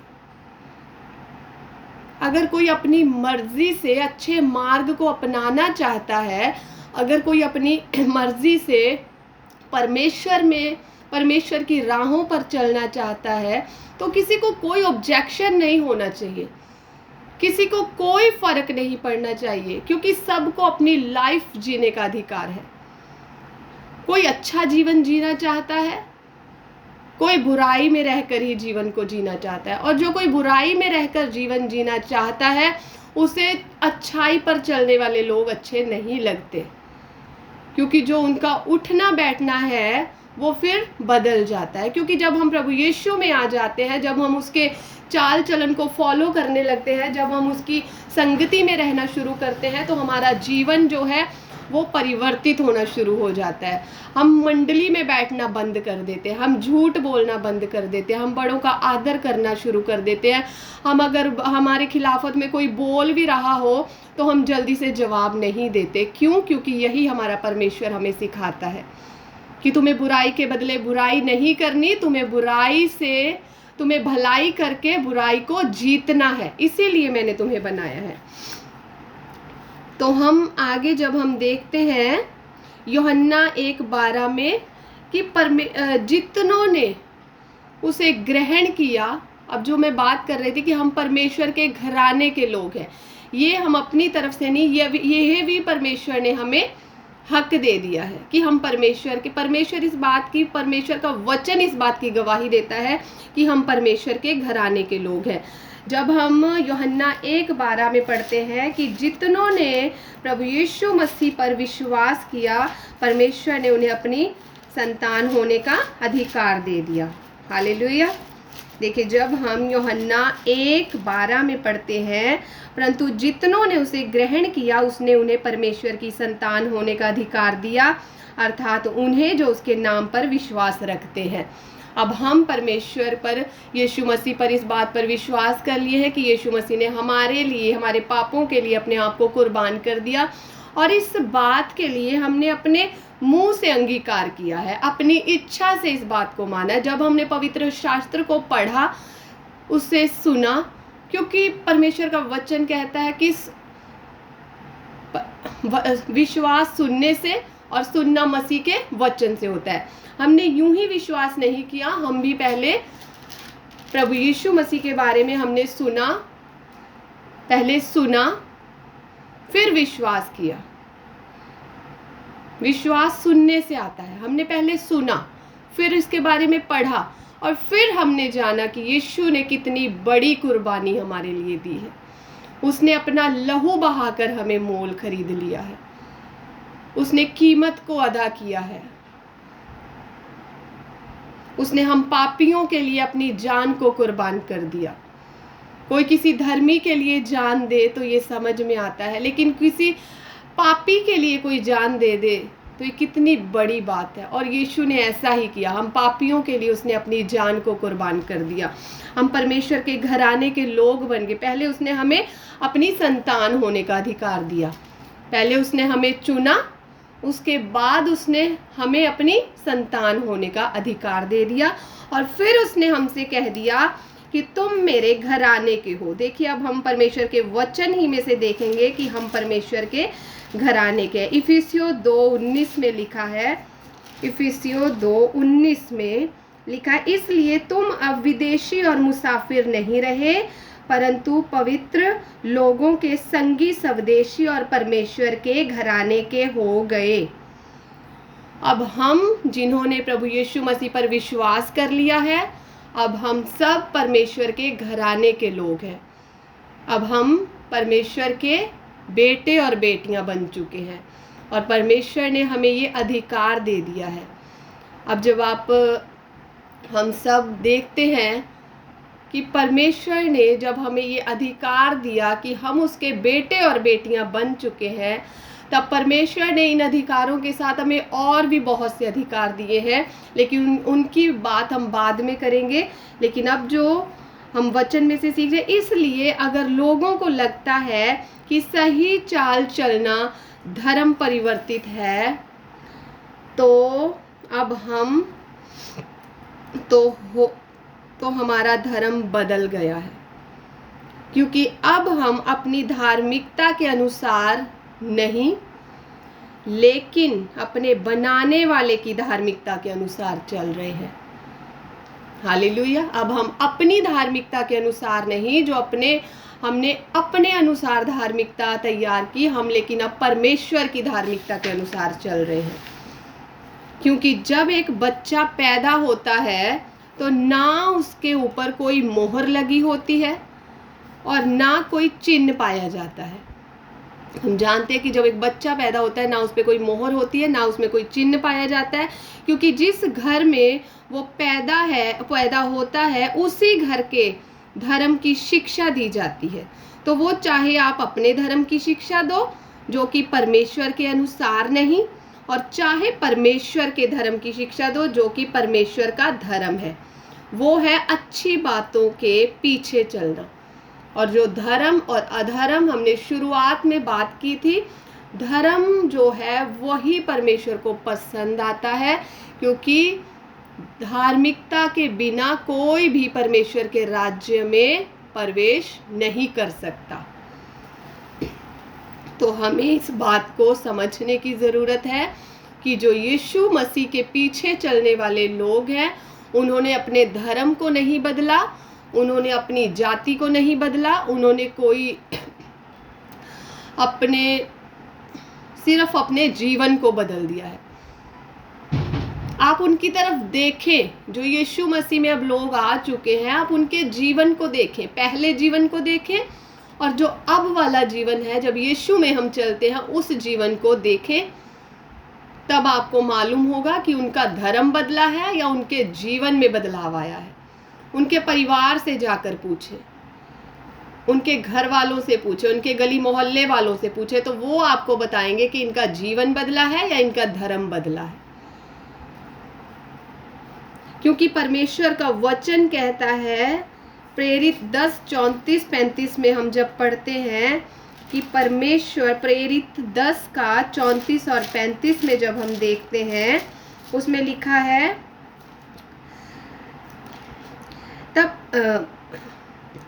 अगर कोई अपनी मर्जी से अच्छे मार्ग को अपनाना चाहता है, अगर कोई अपनी मर्जी से परमेश्वर की राहों पर चलना चाहता है तो किसी को कोई ऑब्जेक्शन नहीं होना चाहिए, किसी को कोई फर्क नहीं पड़ना चाहिए, क्योंकि सबको अपनी लाइफ जीने का अधिकार है। कोई अच्छा जीवन जीना चाहता है, कोई बुराई में रहकर ही जीवन को जीना चाहता है, और जो कोई बुराई में रहकर जीवन जीना चाहता है उसे अच्छाई पर चलने वाले लोग अच्छे नहीं लगते, क्योंकि जो उनका उठना बैठना है वो फिर बदल जाता है। क्योंकि जब हम प्रभु यीशु में आ जाते हैं, जब हम उसके चाल चलन को फॉलो करने लगते हैं, जब हम उसकी संगति में रहना शुरू करते हैं, तो हमारा जीवन जो है वो परिवर्तित होना शुरू हो जाता है। हम मंडली में बैठना बंद कर देते हैं, हम झूठ बोलना बंद कर देते हैं, हम बड़ों का आदर करना शुरू कर देते हैं। हम अगर हमारे खिलाफत में कोई बोल भी रहा हो तो हम जल्दी से जवाब नहीं देते। क्यों? क्योंकि यही हमारा परमेश्वर हमें सिखाता है कि तुम्हें बुराई के बदले बुराई नहीं करनी, तुम्हें भलाई करके बुराई को जीतना है, इसीलिए मैंने तुम्हें बनाया है। तो हम आगे जब हम देखते हैं यूहन्ना 1:12 में कि जितनों ने उसे ग्रहण किया। अब जो मैं बात कर रही थी कि हम परमेश्वर के घराने के लोग हैं, ये हम अपनी तरफ से नहीं, ये भी परमेश्वर ने हमें हक दे दिया है कि हम परमेश्वर का वचन इस बात की गवाही देता है कि हम परमेश्वर के घराने के लोग हैं। जब हम यूहन्ना 1:12 में पढ़ते हैं कि जितनों ने प्रभु यीशु मसीह पर विश्वास किया, परमेश्वर ने उन्हें अपनी संतान होने का अधिकार दे दिया। हालेलुया। देखिए, जब हम यूहन्ना 1:12 में पढ़ते हैं, परंतु जितनों ने उसे ग्रहण किया उसने उन्हें परमेश्वर की संतान होने का अधिकार दिया, अर्थात उन्हें जो उसके नाम पर विश्वास रखते हैं। अब हम परमेश्वर पर, यीशु मसीह पर इस बात पर विश्वास कर लिए हैं कि यीशु मसीह ने हमारे लिए, हमारे पापों के लिए अपने आप को कुर्बान कर दिया, और इस बात के लिए हमने अपने मुंह से अंगीकार किया है, अपनी इच्छा से इस बात को माना। जब हमने पवित्र शास्त्र को पढ़ा, उसे सुना, क्योंकि परमेश्वर का वचन कहता है कि विश्वास सुनने से और सुनना मसीह के वचन से होता है। हमने यूं ही विश्वास नहीं किया, हम भी पहले प्रभु यीशु मसीह के बारे में हमने पहले सुना फिर विश्वास किया। विश्वास सुनने से आता है। हमने पहले सुना, फिर इसके बारे में पढ़ा, और फिर हमने जाना कि यीशु ने कितनी बड़ी कुर्बानी हमारे लिए दी है। उसने अपना लहू बहाकर हमें मोल खरीद लिया है, उसने कीमत को अदा किया है। उसने हम पापियों के लिए अपनी जान को कुर्बान कर दिया। कोई किसी धर्मी के लिए जान दे तो ये समझ में आता है, लेकिन किसी पापी के लिए कोई जान दे दे तो ये कितनी बड़ी बात है। और यीशु ने ऐसा ही किया, हम पापियों के लिए उसने अपनी जान को कुर्बान कर दिया। हम परमेश्वर के घराने के लोग बन गए। पहले उसने हमें अपनी संतान होने का अधिकार दिया, पहले उसने हमें चुना, उसके बाद उसने हमें अपनी संतान होने का अधिकार दे दिया, और फिर उसने हमसे कह दिया कि तुम मेरे घराने के हो। देखिए, अब हम परमेश्वर के वचन ही में से देखेंगे कि हम परमेश्वर के घराने के। इफिसियों 2:19 में लिखा है, इफिसियों 2:19 में लिखा है, इसलिए तुम अब विदेशी और मुसाफिर नहीं रहे, परंतु पवित्र लोगों के संगी स्वदेशी और परमेश्वर के घराने के हो गए। अब हम जिन्होंने प्रभु यीशु मसीह पर विश्वास कर लिया है, अब हम सब परमेश्वर के घराने के लोग हैं। अब हम परमेश्वर के बेटे और बेटियां बन चुके हैं, और परमेश्वर ने हमें ये अधिकार दे दिया है। अब जब हम सब देखते हैं कि परमेश्वर ने जब हमें ये अधिकार दिया कि हम उसके बेटे और बेटियां बन चुके हैं, तब परमेश्वर ने इन अधिकारों के साथ हमें और भी बहुत से अधिकार दिए हैं, लेकिन उनकी बात हम बाद में करेंगे। लेकिन अब जो हम वचन में से सीख रहे, इसलिए अगर लोगों को लगता है कि सही चाल चलना धर्म परिवर्तित है, तो अब हम तो हमारा धर्म बदल गया है, क्योंकि अब हम अपनी धार्मिकता के अनुसार नहीं, लेकिन अपने बनाने वाले की धार्मिकता के अनुसार चल रहे हैं। हालेलुया। अब हम अपनी धार्मिकता के अनुसार नहीं, जो हमने अपने अनुसार धार्मिकता तैयार की हम, लेकिन अब परमेश्वर की धार्मिकता के अनुसार चल रहे हैं। क्योंकि जब एक बच्चा पैदा होता है तो ना उसके ऊपर कोई मोहर लगी होती है और ना कोई चिन्ह पाया जाता है। हम जानते हैं कि जब एक बच्चा पैदा होता है ना उस पर कोई मोहर होती है, ना उसमें कोई चिन्ह पाया जाता है, क्योंकि जिस घर में वो पैदा होता है उसी घर के धर्म की शिक्षा दी जाती है। तो वो चाहे आप अपने धर्म की शिक्षा दो जो कि परमेश्वर के अनुसार नहीं, और चाहे परमेश्वर के धर्म की शिक्षा दो जो कि परमेश्वर का धर्म है, वो है अच्छी बातों के पीछे चलना। और जो धर्म और अधर्म हमने शुरुआत में बात की थी, धर्म जो है वही परमेश्वर को पसंद आता है, क्योंकि धार्मिकता के बिना कोई भी परमेश्वर के राज्य में प्रवेश नहीं कर सकता। तो हमें इस बात को समझने की ज़रूरत है कि जो यीशु मसीह के पीछे चलने वाले लोग हैं, उन्होंने अपने धर्म को नहीं बदला, उन्होंने अपनी जाति को नहीं बदला, उन्होंने सिर्फ अपने जीवन को बदल दिया है। आप उनकी तरफ देखें, जो यीशु मसीह में अब लोग आ चुके हैं, आप उनके जीवन को देखें, पहले जीवन को देखें, और जो अब वाला जीवन है जब यीशु में हम चलते हैं उस जीवन को देखें। तब आपको मालूम होगा कि उनका धर्म बदला है या उनके जीवन में बदलाव आया है। उनके परिवार से जाकर पूछे, उनके घर वालों से पूछे, उनके गली मोहल्ले वालों से पूछे, तो वो आपको बताएंगे कि इनका जीवन बदला है या इनका धर्म बदला है। क्योंकि परमेश्वर का वचन कहता है, प्रेरित 10:34-35 में हम जब पढ़ते हैं कि परमेश्वर, प्रेरित 10 का 34 और 35 में जब हम देखते हैं, उसमें लिखा है, तब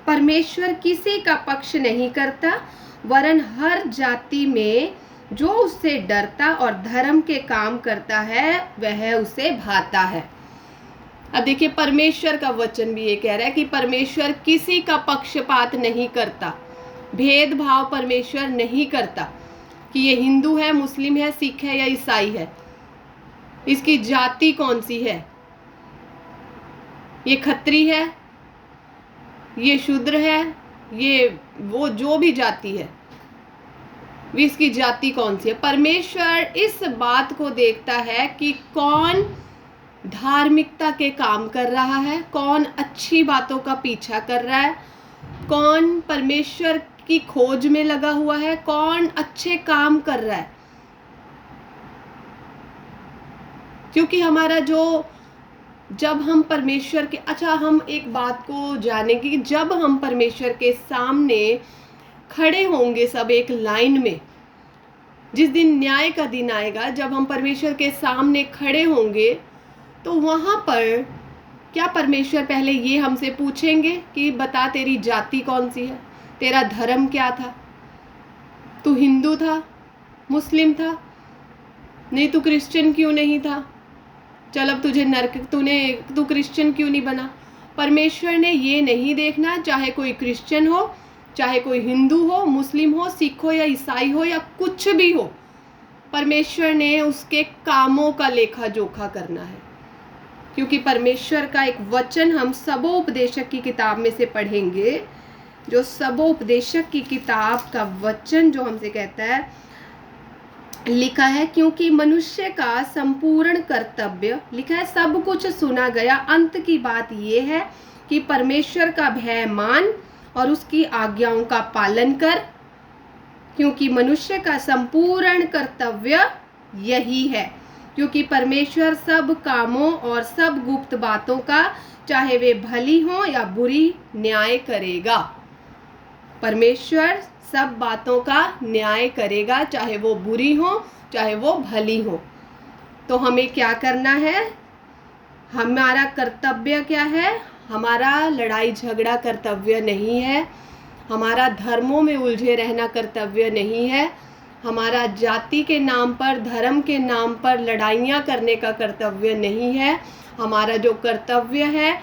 परमेश्वर किसी का पक्ष नहीं करता, वरन हर जाति में जो उससे डरता और धर्म के काम करता है वह उसे भाता है। अब देखिए, परमेश्वर का वचन भी ये कह रहा है कि परमेश्वर किसी का पक्षपात नहीं करता, भेदभाव परमेश्वर नहीं करता कि ये हिंदू है, मुस्लिम है, सिख है या ईसाई है, इसकी जाति कौन सी है, ये खत्री है, ये शूद्र है, ये वो जो भी जाति है, इसकी जाति कौन सी है। परमेश्वर इस बात को देखता है कि कौन धार्मिकता के काम कर रहा है, कौन अच्छी बातों का पीछा कर रहा है, कौन परमेश्वर की खोज में लगा हुआ है, कौन अच्छे काम कर रहा है। क्योंकि हमारा जब हम परमेश्वर के, हम एक बात को जानेंगे कि जब हम परमेश्वर के सामने खड़े होंगे सब एक लाइन में, जिस दिन न्याय का दिन आएगा, जब हम परमेश्वर के सामने खड़े होंगे, तो वहाँ पर क्या परमेश्वर पहले ये हमसे पूछेंगे कि बता तेरी जाति कौन सी है, तेरा धर्म क्या था, तू हिंदू था, मुस्लिम था, नहीं तू क्रिश्चियन क्यों नहीं था, चल अब तुझे नरक, तू क्रिश्चियन क्यों नहीं बना। परमेश्वर ने ये नहीं देखना, चाहे कोई क्रिश्चियन हो, चाहे कोई हिंदू हो, मुस्लिम हो, सिख हो या ईसाई हो या कुछ भी हो, परमेश्वर ने उसके कामों का लेखा जोखा करना है। क्योंकि परमेश्वर का एक वचन हम सबोपदेशक की किताब में से पढ़ेंगे, जो सबोपदेशक की किताब का वचन जो हमसे कहता है, लिखा है, क्योंकि मनुष्य का संपूर्ण कर्तव्य, लिखा है, सब कुछ सुना गया, अंत की बात यह है कि परमेश्वर का भय मान और उसकी आज्ञाओं का पालन कर, क्योंकि मनुष्य का संपूर्ण कर्तव्य यही है। क्योंकि परमेश्वर सब कामों और सब गुप्त बातों का, चाहे वे भली हो या बुरी, न्याय करेगा। परमेश्वर सब बातों का न्याय करेगा, चाहे वो बुरी हो चाहे वो भली हो। तो हमें क्या करना है, हमारा कर्तव्य क्या है, हमारा लड़ाई झगड़ा कर्तव्य नहीं है, हमारा धर्मों में उलझे रहना कर्तव्य नहीं है, हमारा जाति के नाम पर, धर्म के नाम पर लड़ाइयाँ करने का कर्तव्य नहीं है। हमारा जो कर्तव्य है,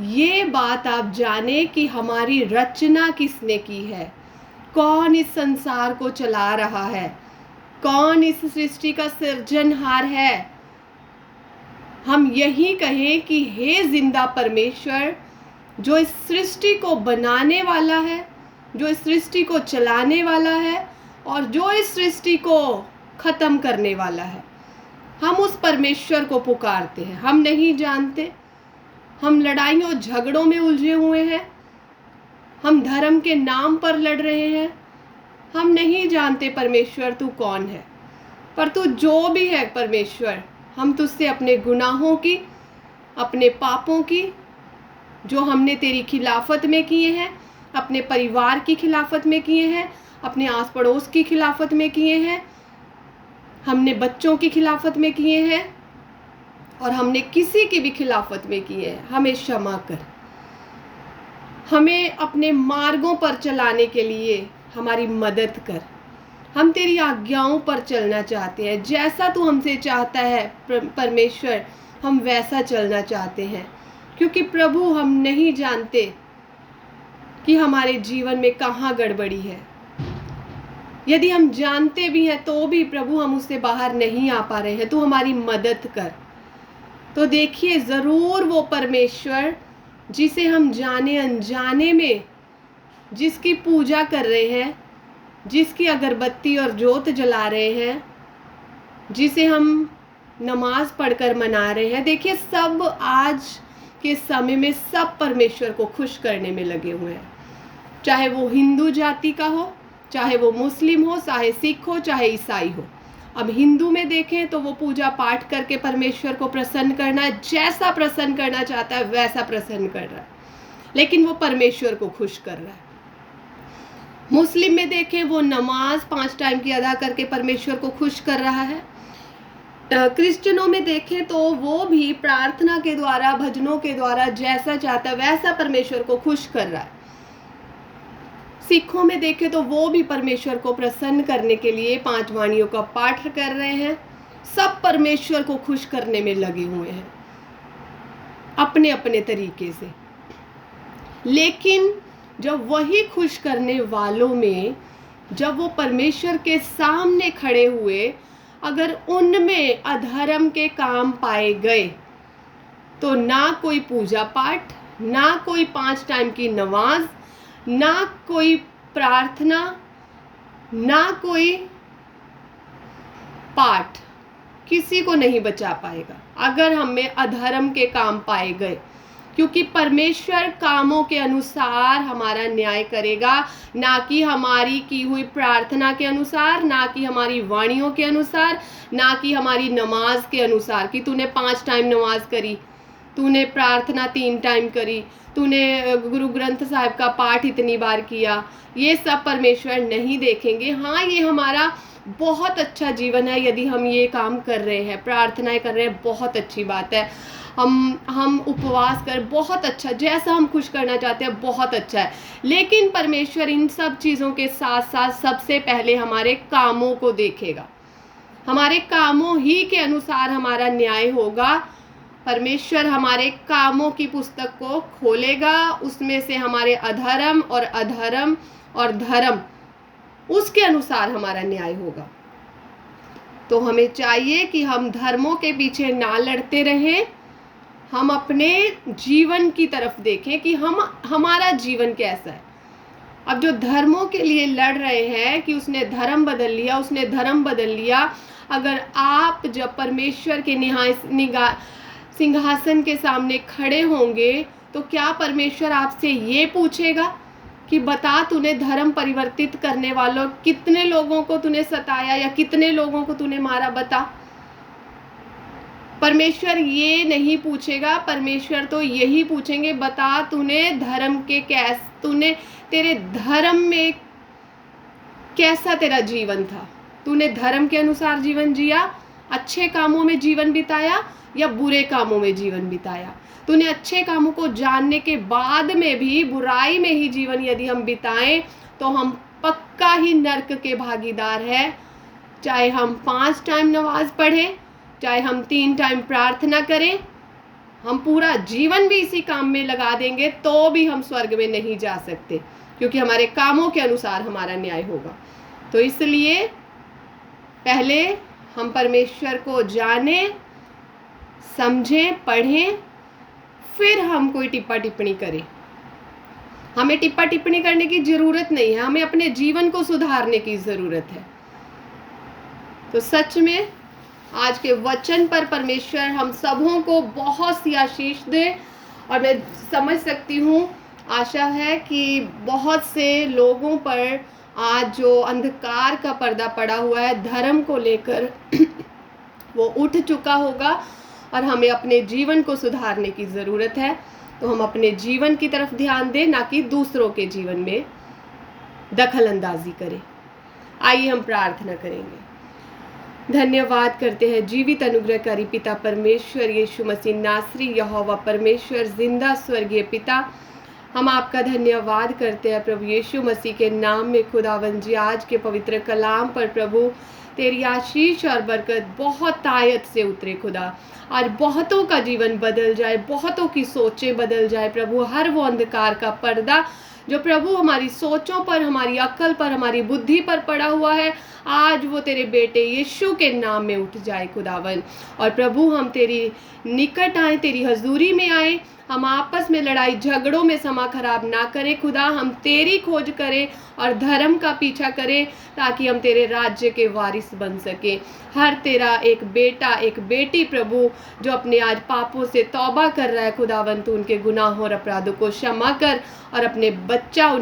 ये बात आप जाने कि हमारी रचना किसने की है, कौन इस संसार को चला रहा है, कौन इस सृष्टि का सृजनहार है। हम यही कहें कि हे जिंदा परमेश्वर, जो इस सृष्टि को बनाने वाला है, जो इस सृष्टि को चलाने वाला है और जो इस सृष्टि को ख़त्म करने वाला है, हम उस परमेश्वर को पुकारते हैं। हम नहीं जानते, हम लड़ाइयों झगड़ों में उलझे हुए हैं, हम धर्म के नाम पर लड़ रहे हैं। हम नहीं जानते परमेश्वर तू कौन है, पर तू जो भी है परमेश्वर, हम तुझसे अपने गुनाहों की, अपने पापों की, जो हमने तेरी खिलाफत में किए हैं, अपने परिवार की खिलाफत में किए हैं, अपने आस पड़ोस की खिलाफत में किए हैं, हमने बच्चों की खिलाफत में किए हैं और हमने किसी की भी खिलाफत में किए हैं, हमें क्षमा कर। हमें अपने मार्गों पर चलाने के लिए हमारी मदद कर। हम तेरी आज्ञाओं पर चलना चाहते हैं, जैसा तू हमसे चाहता है परमेश्वर, हम वैसा चलना चाहते हैं। क्योंकि प्रभु हम नहीं जानते कि हमारे जीवन में कहाँ गड़बड़ी है। यदि हम जानते भी हैं तो भी प्रभु हम उससे बाहर नहीं आ पा रहे हैं, तू हमारी मदद कर। तो देखिए, ज़रूर वो परमेश्वर जिसे हम जाने अनजाने में जिसकी पूजा कर रहे हैं, जिसकी अगरबत्ती और जोत जला रहे हैं, जिसे हम नमाज पढ़कर मना रहे हैं, देखिए सब आज के समय में सब परमेश्वर को खुश करने में लगे हुए हैं। चाहे वो हिंदू जाति का हो, चाहे वो मुस्लिम हो, चाहे सिख हो, चाहे ईसाई हो। अब हिंदू में देखें तो वो पूजा पाठ करके परमेश्वर को प्रसन्न करना है, जैसा प्रसन्न करना चाहता है वैसा प्रसन्न कर रहा है, लेकिन वो परमेश्वर को खुश कर रहा है। मुस्लिम में देखें, वो नमाज 5 टाइम की अदा करके परमेश्वर को खुश कर रहा है। क्रिश्चियनों में देखें तो वो भी प्रार्थना के द्वारा, भजनों के द्वारा जैसा चाहता है वैसा परमेश्वर को खुश कर रहा है। सिखों में देखें तो वो भी परमेश्वर को प्रसन्न करने के लिए 5 वाणियों का पाठ कर रहे हैं। सब परमेश्वर को खुश करने में लगे हुए हैं अपने अपने तरीके से। लेकिन जब वही खुश करने वालों में, जब वो परमेश्वर के सामने खड़े हुए, अगर उनमें अधर्म के काम पाए गए, तो ना कोई पूजा पाठ, ना कोई 5 टाइम की नमाज, ना कोई प्रार्थना, ना कोई पाठ किसी को नहीं बचा पाएगा अगर हमें अधर्म के काम पाए गए। क्योंकि परमेश्वर कामों के अनुसार हमारा न्याय करेगा, ना कि हमारी की हुई प्रार्थना के अनुसार, ना कि हमारी वाणियों के अनुसार, ना कि हमारी नमाज के अनुसार कि तूने 5 टाइम नमाज करी, तूने प्रार्थना 3 टाइम करी, तूने गुरु ग्रंथ साहिब का पाठ इतनी बार किया। ये सब परमेश्वर नहीं देखेंगे। हाँ, ये हमारा बहुत अच्छा जीवन है यदि हम ये काम कर रहे हैं, प्रार्थनाएं कर रहे हैं, बहुत अच्छी बात है। हम उपवास कर, बहुत अच्छा, जैसा हम खुश करना चाहते हैं बहुत अच्छा है। लेकिन परमेश्वर इन सब चीज़ों के साथ साथ सबसे पहले हमारे कामों को देखेगा। हमारे कामों ही के अनुसार हमारा न्याय होगा। परमेश्वर हमारे कामों की पुस्तक को खोलेगा, उसमें से हमारे अधर्म और धर्म, उसके अनुसार हमारा न्याय होगा। तो हमें चाहिए कि हम धर्मों के पीछे ना लड़ते रहें, हम अपने जीवन की तरफ देखें कि हमारा जीवन कैसा है। अब जो धर्मों के लिए लड़ रहे हैं कि उसने धर्म बदल लिया, उसने धर्म बदल लिया, अगर आप जब परमेश्वर के सिंहासन के सामने खड़े होंगे तो क्या परमेश्वर आपसे ये पूछेगा कि बता तूने धर्म परिवर्तित करने वालों कितने लोगों को तूने सताया या कितने लोगों को तूने मारा, बता। परमेश्वर ये नहीं पूछेगा। परमेश्वर तो यही पूछेंगे, बता तूने धर्म के तूने तेरे धर्म में कैसा तेरा जीवन था, तूने धर्म के अनुसार जीवन जिया, अच्छे कामों में जीवन बिताया या बुरे कामों में जीवन बिताया। तूने अच्छे कामों को जानने के बाद में भी बुराई में ही जीवन यदि हम बिताएं तो हम पक्का ही नर्क के भागीदार हैं चाहे हम 5 टाइम नमाज पढ़ें, चाहे हम 3 टाइम प्रार्थना करें, हम पूरा जीवन भी इसी काम में लगा देंगे तो भी हम स्वर्ग में नहीं जा सकते, क्योंकि हमारे कामों के अनुसार हमारा न्याय होगा। तो इसलिए पहले हम परमेश्वर को जानें, समझें, पढ़ें, फिर हम कोई टिप्पा टिप्पणी करें। हमें टिप्पा टिप्पणी करने की ज़रूरत नहीं है, हमें अपने जीवन को सुधारने की ज़रूरत है। तो सच में आज के वचन पर परमेश्वर हम सबों को बहुत सी आशीष दे। और मैं समझ सकती हूँ, आशा है कि बहुत से लोगों पर आज जो अंधकार का पर्दा पड़ा हुआ है धर्म को लेकर वो उठ चुका होगा और हमें अपने जीवन को सुधारने की ज़रूरत है। तो हम अपने जीवन की तरफ ध्यान दें, ना कि दूसरों के जीवन में दखल अंदाजी करें। आइए हम प्रार्थना करेंगे। धन्यवाद करते हैं जीवित अनुग्रहकारी पिता परमेश्वर यीशु मसीह नासरी, यहोवा परमेश्वर जिंदा स्वर्गीय पिता, हम आपका धन्यवाद करते हैं प्रभु यीशु मसीह के नाम में। खुदावंद जी, आज के पवित्र कलाम पर प्रभु तेरी आशीष और बरकत बहुत तायत से उतरे खुदा। आज बहुतों का जीवन बदल जाए, बहुतों की सोचें बदल जाए प्रभु। हर वो अंधकार का पर्दा जो प्रभु हमारी सोचों पर, हमारी अक्ल पर, हमारी बुद्धि पर पड़ा हुआ है, आज वो तेरे बेटे यीशु के नाम में उठ जाए खुदावन। और प्रभु हम तेरी निकट आए, तेरी हजूरी में आए, हम आपस में लड़ाई झगड़ों में समा खराब ना करें खुदा। हम तेरी खोज करें और धर्म का पीछा करें, ताकि हम तेरे राज्य के वारिस बन सकें। हर तेरा एक बेटा, एक बेटी प्रभु जो अपने आज पापों से तौबा कर रहा है खुदावन, तू उनके गुनाहों और अपराधों को क्षमा कर और अपने बच्चा उन्हें